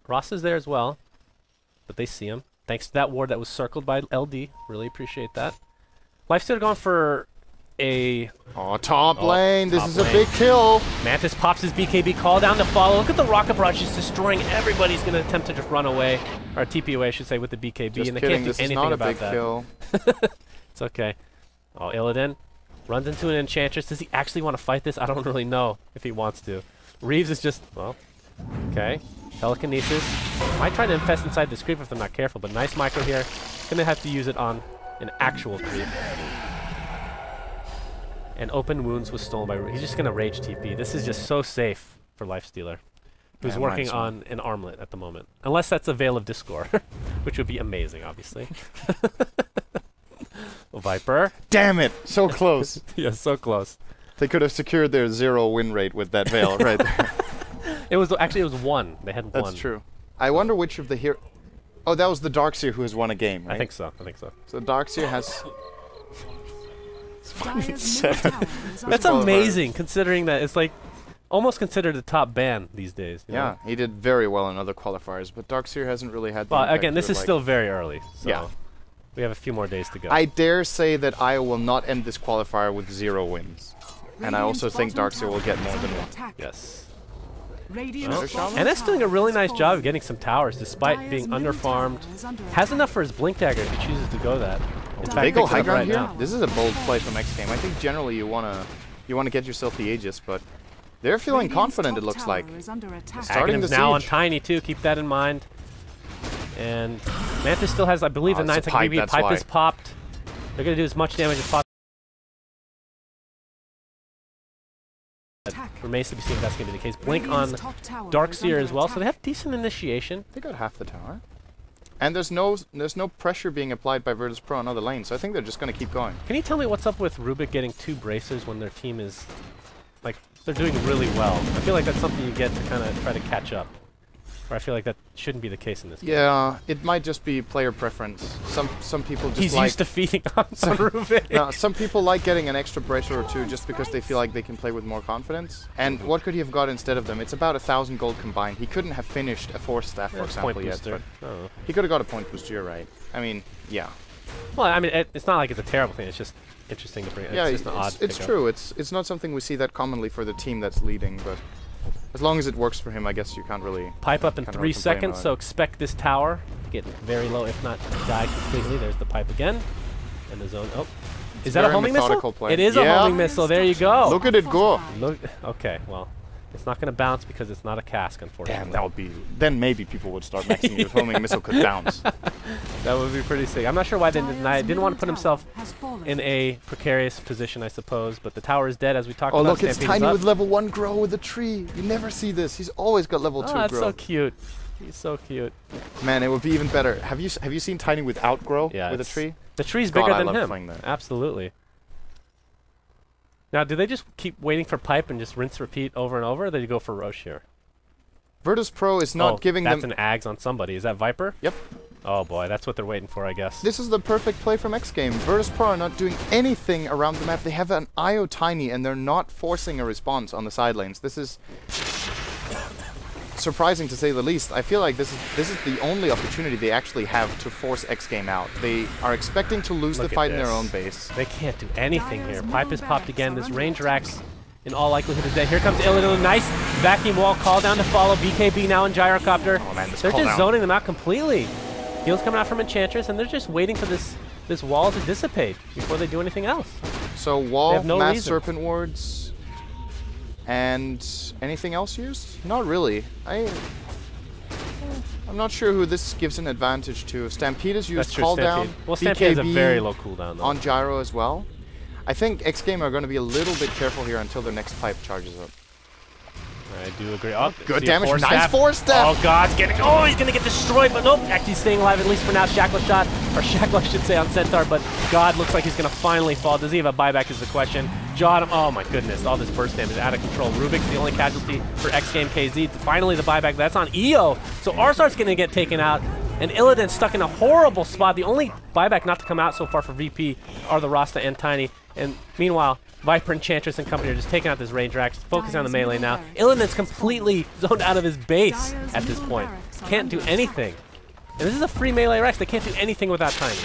Ross is there as well, but they see him. Thanks to that ward that was circled by LD. Really appreciate that. Lifestealer going for a... Oh, top Oh, lane. This top is a lane. big kill. Mantis pops his BKB call down to follow. Look at the rocket barrage just destroying everybody. He's going to attempt to just run away, or TP away, I should say, with the BKB, Just and they kidding. can't do This is anything not a about big that. kill. It's okay. Oh, Illidan runs into an Enchantress. Does he actually want to fight this? I don't really know if he wants to. Reeves is just, well, okay. Telekinesis. Might try to infest inside this creep if they're not careful, but nice micro here. Gonna have to use it on an actual creep. And open wounds was stolen by He's just gonna rage TP. This is just so safe for Lifestealer, who's Yeah, working mine's on an armlet at the moment. Unless that's a Veil of Discord, which would be amazing, obviously. Viper. Damn it. So close. Yeah, so close. They could have secured their 0 win rate with that veil right there. It was 1. They had 1. That's true. I wonder which of the hero... Oh, that was the Darkseer who has won a game, right? I think so. So Darkseer has... Dire's middle tower is That's under amazing, considering that it's like almost considered a top ban these days. You Yeah, know? he did very well in other qualifiers, but Darkseer hasn't really had the Well, impact again, this to is like- still very early, so Yeah. we have a few more days to go. I dare say that I will not end this qualifier with 0 wins. And I also think Darkseer will get more than 1. Yes. And it's doing a really nice job of getting some towers despite being underfarmed. Has enough for his Blink Dagger if he chooses to go that. In fact, They go picks it high up ground right here. now. This is a bold play from Xgame. I think generally you wanna get yourself the Aegis, but they're feeling confident. It looks like. Starting the Aghanim's now on siege. Tiny too. Keep that in mind. And Mantis still has, I believe, the it's a 9-second pipe, BB. that's Pipe why. is popped. They're gonna do as much damage as possible. Remains to be seen if that's gonna be the case. Blink on Darkseer as well, so they have decent initiation. They got half the tower. And there's no pressure being applied by Virtus.Pro on other lanes, so I think they're just gonna keep going. Can you tell me what's up with Rubik getting 2 bracers when their team is, like, they're doing really well? I feel like that's something you get to kind of try to catch up. Or I feel like that shouldn't be the case in this game. Yeah, it might just be player preference. Some people just He's like used to feeding on Rubik. no, some people like getting an extra bracer or 2 just because they feel like they can play with more confidence. And what could he have got instead of them? It's about 1,000 gold combined. He couldn't have finished a 4 staff, for example, Point yet. booster. But Oh. he could have got a point booster, you're right. I mean, yeah. Well, I mean, it's not like it's a terrible thing. It's just interesting to bring. Yeah, it's just an odd it's pickup. true. It's not something we see that commonly for the team that's leading, but as long as it works for him, I guess you can't really... Pipe up in Can't 3 really complain seconds, about so it. expect this tower to get very low, if not die completely. There's the pipe again. And the zone. Oh. Is that a very homing missile? methodical play. It is a Yeah. homing missile. There you go. Look at it go! Look. Okay, well, it's not going to bounce because it's not a cask, unfortunately. Damn, that would be... Then maybe people would start maxing if homing missile could bounce. That would be pretty sick. I'm not sure why they didn't want to put himself in a precarious position, I suppose, but the tower is dead, as we talked Oh, about. look, it's Stampede is Tiny up. with level 1 grow with a tree. You never see this. He's always got level 2 Oh, that's grow. so cute. He's so cute. Man, it would be even better. Have you seen Tiny without grow Yeah, with a it's- tree? The tree's God, bigger I than love him. playing that. Absolutely. Now, do they just keep waiting for pipe and just rinse repeat over and over, or do they go for Roche here? Virtus.Pro is not giving that's them... an Ags on somebody. Is that Viper? Yep. Oh boy, that's what they're waiting for, I guess. This is the perfect play from Xgame. Virtus.Pro are not doing anything around the map. They have an IO Tiny, and they're not forcing a response on the side lanes. This is surprising to say the least. I feel like this is the only opportunity they actually have to force Xgame out. They are expecting to lose Look the at fight in their this. own base. They can't do anything Dire's here. middle Pipe is popped barracks again. are This under range attack. racks, in all likelihood, is dead. Here comes Illidan. Nice vacuum wall call down to follow. BKB now in Gyrocopter. Oh man, this They're call just down. zoning them out completely. Heals coming out from Enchantress, and they're just waiting for this wall to dissipate before they do anything else. So wall, have no mass reason. serpent wards, and anything else used? Not really. I'm not sure who this gives an advantage to. Stampede is used, That's true, call Stampede. down, Well, Stampede has a BKB very low cooldown, though. on Gyro as well. I think Xgame are going to be a little bit careful here until their next pipe charges up. I do agree. Oh, Good see a damage. four Nice staff. 4 staff. Oh, God. He's going to get destroyed, but nope. Actually staying alive, at least for now. Shackle shot, or Shackle, I should say, on Centaur, but God looks like he's going to finally fall. Does he have a buyback is the question. Jawed him. Oh, my goodness. All this burst damage out of control. Rubik's the only casualty for Xgame.kz. Finally, the buyback. That's on EO. So Arsar's going to get taken out, and Illidan's stuck in a horrible spot. The only buyback not to come out so far for VP are the Rasta and Tiny. And meanwhile, Viper, Enchantress, and company are just taking out this range racks, focusing on the melee now. Illidan's completely zoned out of his base at this point. Can't do anything. And this is a free melee Rex. They can't do anything without Tiny.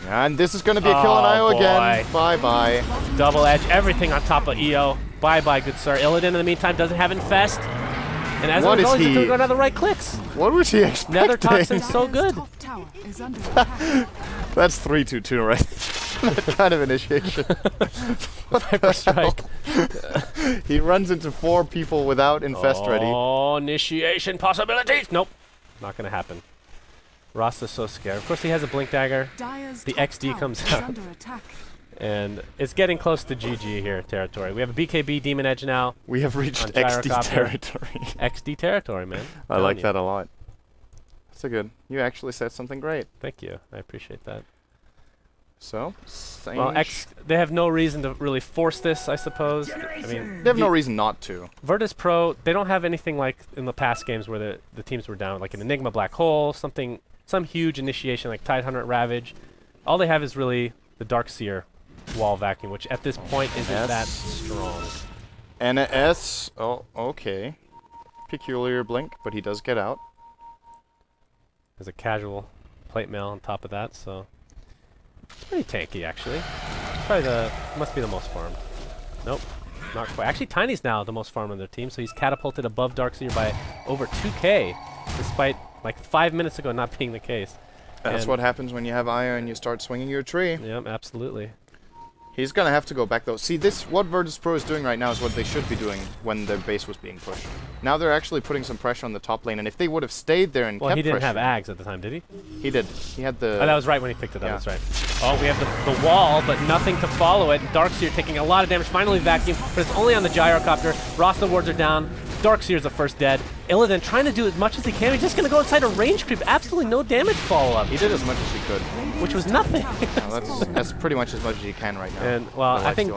And this is going to be a kill on IO again. boy. Bye-bye. Double edge, everything on top of EO. Bye-bye, good sir. Illidan, in the meantime, doesn't have Infest. And as What a is result, he's he- going to go down the right clicks. What was he expecting? Nether Toxin's so Dire's good. top tower is under attack. That's 3-2-2, right? That kind of initiation. Viper strike. He runs into 4 people without infest ready. Oh, initiation possibilities. Nope, not going to happen. Rasta's so scared. Of course, he has a Blink Dagger, Dire's The top XD tower comes is out. under attack. and it's getting close to GG here territory. We have a BKB Demon Edge now. We have reached On XD Gyrocopter. territory. XD territory, man. I like that a lot. So good. You actually said something great. Thank you. I appreciate that. So, Well, they have no reason to really force this, I suppose. I mean, they have no reason not to. Virtus.Pro, they don't have anything like in the past games where the teams were down, like an Enigma Black Hole, some huge initiation like Tidehunter Ravage. All they have is really the Darkseer wall vacuum, which at this point isn't that strong. And a S. Oh, okay. Peculiar blink, but he does get out. There's a casual plate mail on top of that, so it's pretty tanky actually. It's probably must be the most farmed. Nope, not quite. Actually, Tiny's now the most farmed on their team, so he's catapulted above Darkseer by over 2K, despite like 5 minutes ago not being the case. That's what happens when you have Aya and you start swinging your tree. Yep, absolutely. He's gonna have to go back though. See, what Virtus.Pro is doing right now is what they should be doing when their base was being pushed. Now they're actually putting some pressure on the top lane, and if they would have stayed there and kept he didn't have pressuring- Ags at the time, did he? He did. He had the... Oh, that was right when he picked it up, that's right. Oh, we have the wall, but nothing to follow it. Darkseer taking a lot of damage, finally vacuum, but it's only on the gyrocopter. Rasta wards are down. Darkseer's the first dead. Illidan trying to do as much as he can. He's just going to go inside a range creep. Absolutely no damage follow-up. He did as much as he could. Which was nothing. That's pretty much as much as he can right now. And, well, I think,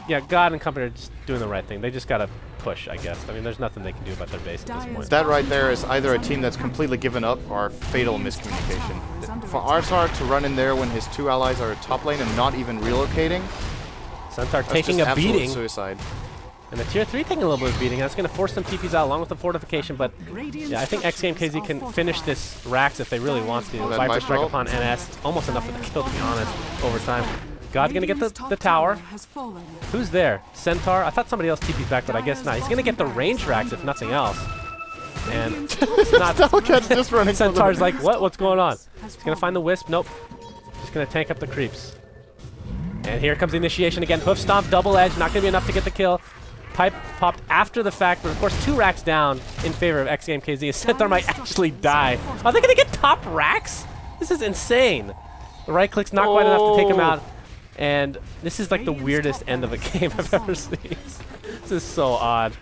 yeah, God and company are just doing the right thing. They just got to push, I guess. I mean, there's nothing they can do about their base at this point. That right there is either a team that's completely given up or fatal miscommunication. For Arsar to run in there when his two allies are at top lane and not even relocating, Centaur taking a beating. Suicide. And the tier 3 taking a little bit of beating. That's going to force some TPs out along with the fortification, but yeah, I think Xgame.kz can finish this Rax if they really want to. Viper strike upon NS, almost enough for the kill, to be honest, over time. God's going to get the tower. Who's there? Centaur? I thought somebody else TP'd back, but I guess not. He's going to get the range Rax if nothing else. And it's not... just running. Centaur's like, what? What's going on? He's going to find the Wisp. Nope. Just going to tank up the creeps. And here comes the initiation again. Hoof stomp, double edge. Not going to be enough to get the kill. Pipe popped after the fact, but of course 2 racks down in favor of Xgame.kz. Centaur might actually die. Are they going to get top racks? This is insane. The right click's not quite enough to take him out. And this is like the weirdest end of a game I've ever seen. This is so odd.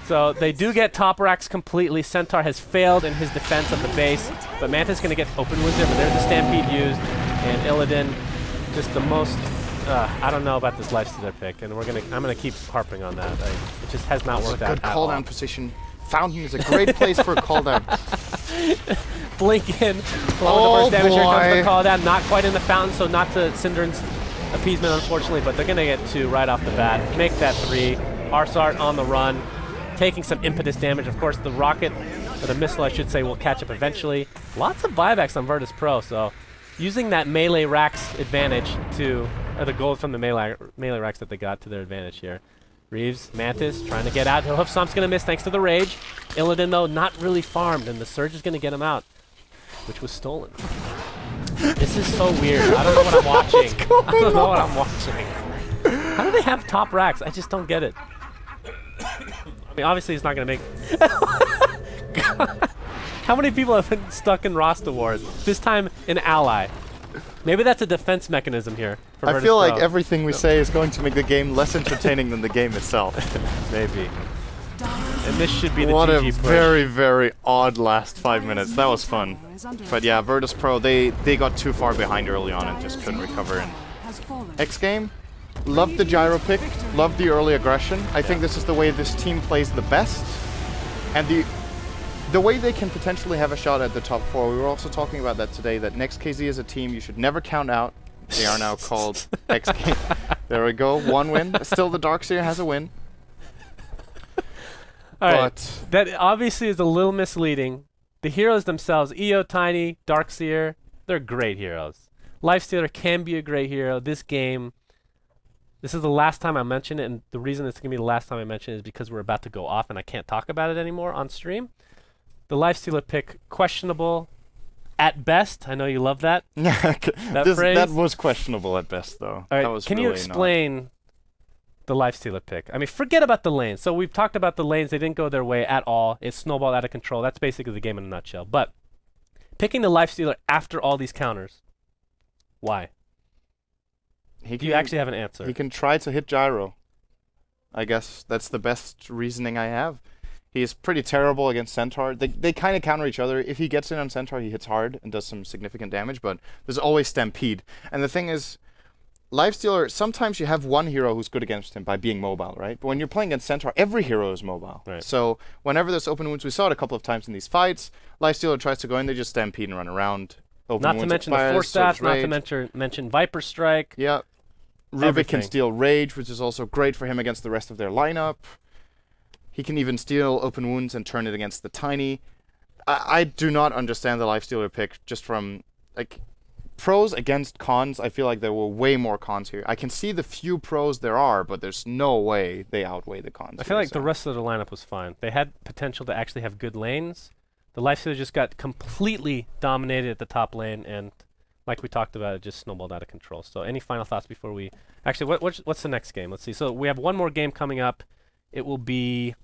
So they do get top racks completely. Centaur has failed in his defense of the base, but Manta's going to get open wizard, but there's the stampede used. And Illidan, just the most... I don't know about this lifestealer pick, and I'm gonna keep harping on that. It just has not worked out. Good call down position. Fountain is a great place for a call down. Blink in. Along with the burst damage. Here comes the call down. Not quite in the fountain, so not to Syndren's appeasement, unfortunately, but they're gonna get 2 right off the bat. Make that 3. Arsart on the run, taking some impetus damage. Of course, the rocket, or the missile, I should say, will catch up eventually. Lots of buybacks on Virtus.Pro, so using that melee Rax advantage to... or the gold from the melee racks that they got to their advantage here. Reeves, Mantis trying to get out. Hoof Stomp's going to miss thanks to the rage. Illidan, though, not really farmed, and the Surge is going to get him out, which was stolen. This is so weird. I don't know what I'm watching. I don't know what I'm watching. How do they have top racks? I just don't get it. I mean, obviously, he's not going to make... God. How many people have been stuck in Rasta Wars? This time, an ally. Maybe that's a defense mechanism here. For I feel like everything we say is going to make the game less entertaining than the game itself. Maybe. And this should be the what GG a push. very, very odd last 5 minutes. That was fun. But yeah, Virtus.Pro, they got too far behind early on and just couldn't recover. And Xgame, loved the gyro pick, loved the early aggression. I think this is the way this team plays the best. And the way they can potentially have a shot at the top 4, we were also talking about that today, that next.kz is a team you should never count out. They are now called Xgame. There we go, 1 win. Still the Darkseer has a win. Alright, that obviously is a little misleading. The heroes themselves, EO, Tiny, Darkseer, they're great heroes. Lifestealer can be a great hero. This game, this is the last time I mention it, and the reason it's going to be the last time I mention it is because we're about to go off and I can't talk about it anymore on stream. The Lifestealer pick, questionable at best. I know you love that. That was questionable at best, though. All right, that was can really you explain the Lifestealer pick? I mean, forget about the lanes. So we've talked about the lanes. They didn't go their way at all. It snowballed out of control. That's basically the game in a nutshell. But picking the Lifestealer after all these counters, why? Do you actually have an answer? He can try to hit gyro. I guess that's the best reasoning I have. He's pretty terrible against Centaur. They kind of counter each other. If he gets in on Centaur, he hits hard and does some significant damage, but there's always Stampede. And the thing is, Lifestealer, sometimes you have one hero who's good against him by being mobile, right? But when you're playing against Centaur, every hero is mobile. Right. So whenever there's open wounds, we saw it a couple of times in these fights, Lifestealer tries to go in, they just Stampede and run around. Not to mention the Force Staff, not to mention Viper Strike. Yeah. Rubik can steal Rage, which is also great for him against the rest of their lineup. He can even steal Open Wounds and turn it against the Tiny. I do not understand the Lifestealer pick just from, like, pros against cons. I feel like there were way more cons here. I can see the few pros there are, but there's no way they outweigh the cons. I feel like the rest of the lineup was fine. They had potential to actually have good lanes. The Lifestealer just got completely dominated at the top lane, and like we talked about, it just snowballed out of control. So any final thoughts before we... Actually, what's the next game? Let's see. So we have one more game coming up. It will be...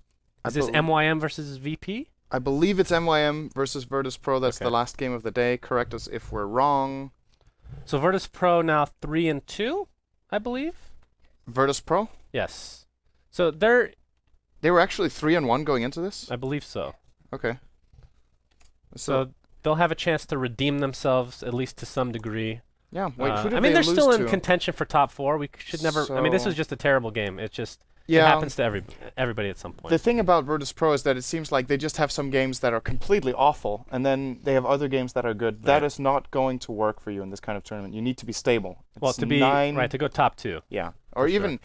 Is this MYM versus VP? I believe it's MYM versus Virtus.Pro. That's the last game of the day. Correct us if we're wrong. So Virtus.Pro now 3-2, I believe? Virtus.Pro? Yes. So they were actually 3-1 going into this? I believe so. Okay. So they'll have a chance to redeem themselves, at least to some degree. Yeah. Wait, who did I mean, they're still in to? Contention for top 4. We should never... I mean, this was just a terrible game. It just... Yeah. It happens to everybody at some point. The thing about Virtus.Pro is that it seems like they just have some games that are completely awful, and then they have other games that are good. Right. That is not going to work for you in this kind of tournament. You need to be stable. Well, to be to go top 2. Yeah, or even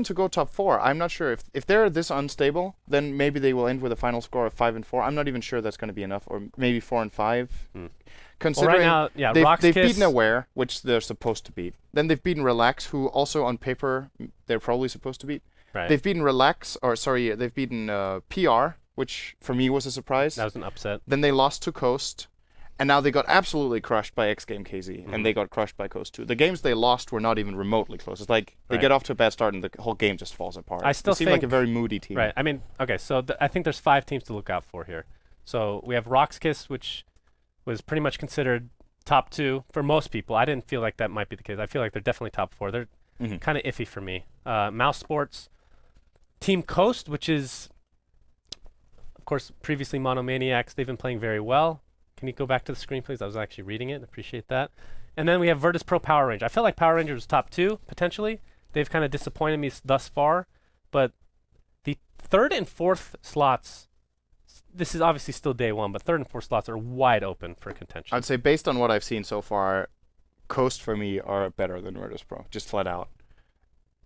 to go top 4. I'm not sure if they're this unstable, then maybe they will end with a final score of 5-4. I'm not even sure that's going to be enough, or maybe 4-5. Considering right now, they've beaten Aware, which they're supposed to beat. Then they've beaten Relax, who also on paper they're probably supposed to beat. Right. They've beaten they've beaten PR, which for me was a surprise. That was an upset. Then they lost to Coast, and now they got absolutely crushed by Xgame.kz, and they got crushed by Coast too. The games they lost were not even remotely close. It's like they get off to a bad start and the whole game just falls apart. I still seem like a very moody team. Right. I mean, okay, so I think there's 5 teams to look out for here. So we have Roxkiss, which was pretty much considered top 2 for most people. I didn't feel like that might be the case. I feel like they're definitely top 4. They're kind of iffy for me. Mouse Sports, Team Coast, which is, of course, previously Monomaniacs. They've been playing very well. Can you go back to the screen, please? I was actually reading it. Appreciate that. And then we have Virtus.Pro Power Ranger. I felt like Power Ranger was top 2, potentially. They've kind of disappointed me thus far. But the 3rd and 4th slots, this is obviously still day 1, but 3rd and 4th slots are wide open for contention. I'd say based on what I've seen so far, Coast for me are better than Virtus.Pro, just flat out.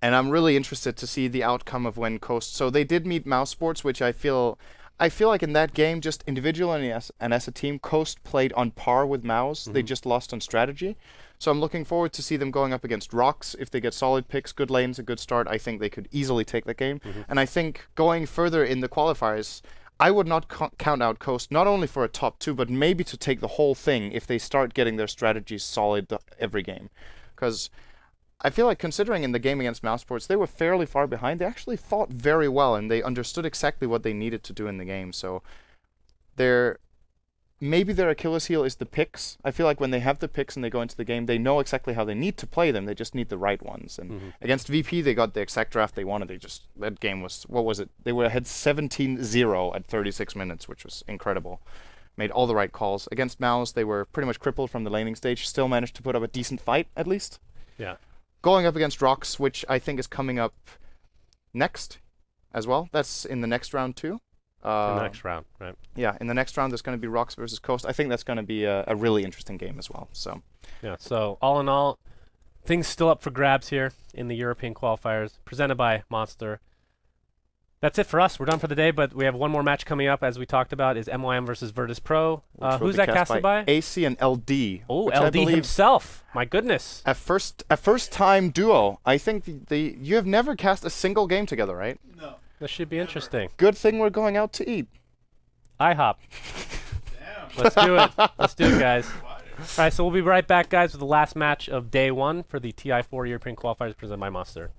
And I'm really interested to see the outcome of when Coast... So they did meet Mouse Sports, which I feel like in that game, just individually and as a team, Coast played on par with Mouse. They just lost on strategy. So I'm looking forward to see them going up against Rocks. If they get solid picks, good lanes, a good start, I think they could easily take the game. And I think going further in the qualifiers, I would not count out Coast, not only for a top 2, but maybe to take the whole thing if they start getting their strategies solid every game. Because I feel like considering in the game against Mouse Sports, they were fairly far behind. They actually fought very well, and they understood exactly what they needed to do in the game. So maybe their Achilles heel is the picks. I feel like when they have the picks and they go into the game, they know exactly how they need to play them. They just need the right ones. And against VP, they got the exact draft they wanted. That game was, what was it? They had 17-0 at 36 minutes, which was incredible. Made all the right calls. Against Mouse, they were pretty much crippled from the laning stage. Still managed to put up a decent fight, at least. Yeah. Going up against Rocks, which I think is coming up next as well. That's in the next round too. In the next round, right? Yeah, in the next round there's going to be Rocks versus Coast. I think that's going to be a really interesting game as well. So. Yeah. So all in all, things still up for grabs here in the European qualifiers, presented by Monster. That's it for us. We're done for the day, but we have one more match coming up, as we talked about, is MYM versus Virtus.Pro. Who's that casted by? AC and LD. Oh, LD himself. My goodness. A first-time duo. I think you have never cast a single game together, right? No. This should be interesting. Good thing we're going out to eat. IHOP. Damn. Let's do it. Let's do it, guys. All right, so we'll be right back, guys, with the last match of day 1 for the TI4 European Qualifiers presented by Monster.